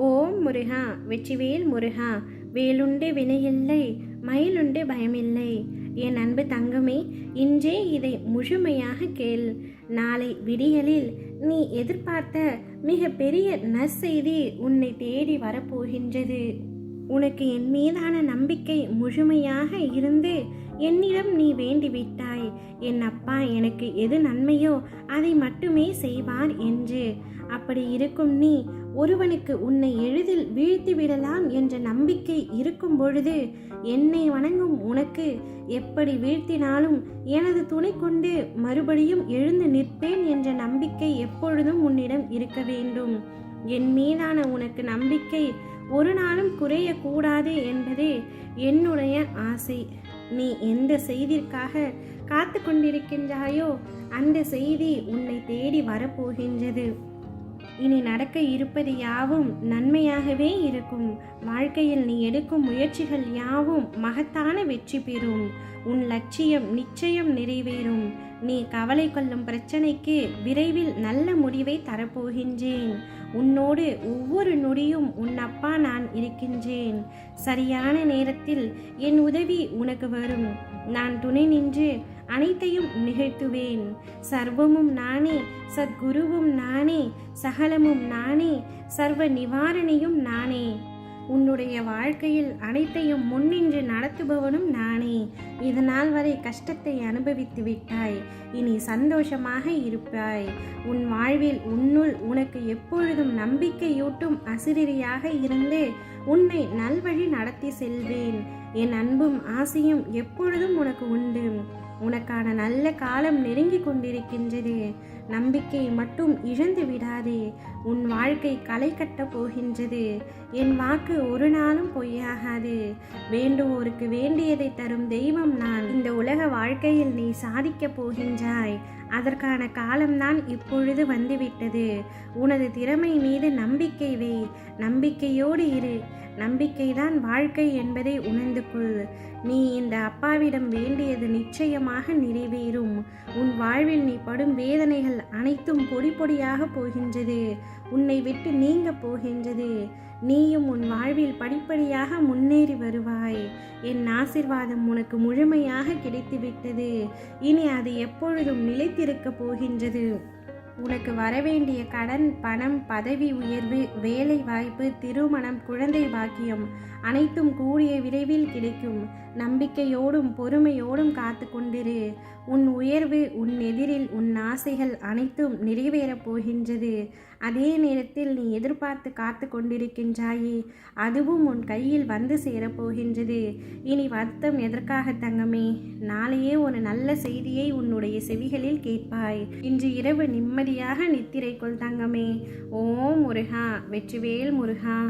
ஓம் முருகா, வெற்றிவேல் முருகா. வேலுண்டு வினையில்லை, மயிலுண்டு பயமில்லை. என் அன்பு தங்கமே, இன்றே இதை முழுமையாக கேள். நாளை விடியலில் நீ எதிர்பார்த்த மிக பெரிய நற்செய்தி உன்னை தேடி வரப்போகின்றது. உனக்கு என் மீதான நம்பிக்கை முழுமையாக இருந்து என்னிடம் நீ வேண்டிவிட்டாய். என் அப்பா எனக்கு எது நன்மையோ அதை மட்டுமே செய்வார் என்று. அப்படி இருக்கும் நீ ஒருவனுக்கு உன்னை எளிதில் வீழ்த்தி விடலாம் என்ற நம்பிக்கை இருக்கும் பொழுது என்னை வணங்கும் உனக்கு எப்படி வீழ்த்தினாலும் எனது துணை கொண்டு மறுபடியும் எழுந்து நிற்பேன் என்ற நம்பிக்கை எப்பொழுதும் உன்னிடம் இருக்க வேண்டும். என் மீதான உனக்கு நம்பிக்கை ஒரு நாளும் குறையக்கூடாது என்பதே என்னுடைய ஆசை. நீ எந்த செய்திற்காக காத்து கொண்டிருக்கின்றாயோ அந்த செய்தி உன்னை தேடி வரப்போகின்றது. இனி நடக்க இருப்பது யாவும் நன்மையாகவே இருக்கும். வாழ்க்கையில் நீ எடுக்கும் முயற்சிகள் யாவும் மகத்தான வெற்றி பெறும். உன் லட்சியம் நிச்சயம் நிறைவேறும். நீ கவலை கொள்ளும் பிரச்சனைக்கு விரைவில் நல்ல முடிவை தரப்போகின்றேன். உன்னோடு ஒவ்வொரு நொடியும் உன் அப்பா நான் இருக்கின்றேன். சரியான நேரத்தில் என் உதவி உனக்கு வரும். நான் துணை நின்று அனைத்தையும் நிகழ்த்துவேன். சர்வமும் நானே, சத்குருவும் நானே, சகலமும் நானே, சர்வ நிவாரணியும் நானே. உன்னுடைய வாழ்க்கையில் அனைத்தையும் முன்னின்று நடத்துபவனும் நானே. இதனால் வரை கஷ்டத்தை அனுபவித்து விட்டாய், இனி சந்தோஷமாக இருப்பாய். உன் வாழ்வில் உன்னுள் உனக்கு எப்பொழுதும் நம்பிக்கையூட்டும் அசிரியாக இருந்து உன்னை நல்வழி நடத்தி செல்வேன். என் அன்பும் ஆசையும் எப்பொழுதும் உனக்கு உண்டு. உனக்கான நல்ல காலம் நெருங்கி கொண்டிருக்கின்றது. நம்பிக்கையை மட்டும் இழந்து விடாதே. உன் வாழ்க்கை களை கட்டப் போகின்றது. என் வாக்கு ஒரு நாளும் பொய்யாகாது. வேண்டுவோருக்கு வேண்டியதை தரும் தெய்வம் நான். இந்த உலக வாழ்க்கையில் நீ சாதிக்கப் போகின்றாய். அதற்கான காலம்தான் இப்பொழுது வந்துவிட்டது. உனது திறமை மீது நம்பிக்கை வை. நம்பிக்கையோடு இரு. நம்பிக்கைதான் வாழ்க்கை என்பதை உணர்ந்து கொள். நீ இந்த அப்பாவிடம் வேண்டியது நிச்சயமாக நிறைவேறும். உன் வாழ்வில் நீ படும் வேதனைகள் அனைத்தும் பொடி பொடியாக போகின்றது. உன்னை விட்டு நீங்க போகின்றது. நீயும் உன் வாழ்வில் படிப்படியாக முன்னேறி வருவாய். என் ஆசிர்வாதம் உனக்கு முழுமையாக கிடைத்துவிட்டது. இனி அது எப்பொழுதும் நிலைத்திருக்க போகின்றது. உனக்கு வரவேண்டிய கடன், பணம், பதவி உயர்வு, வேலை வாய்ப்பு, திருமணம், குழந்தை பாக்கியம் அனைத்தும் கூடிய விரைவில் கிடைக்கும். நம்பிக்கையோடும் பொறுமையோடும் காத்து கொண்டிரு. உன் உயர்வு உன் எதிரில். உன் ஆசைகள் அனைத்தும் நிறைவேறப் போகின்றது. அதே நேரத்தில் நீ எதிர்பார்த்து காத்து கொண்டிருக்கின்றாயே, அதுவும் உன் கையில் வந்து சேரப்போகின்றது. இனி வருத்தம் எதற்காக தங்கமே? நாளையே ஒரு நல்ல செய்தியை உன்னுடைய செவிகளில் கேட்பாய். இன்று இரவு நிம்மதியாக நித்திரை கொள் தங்கமே. ஓம் முருகா, வெற்றிவேல் முருகா.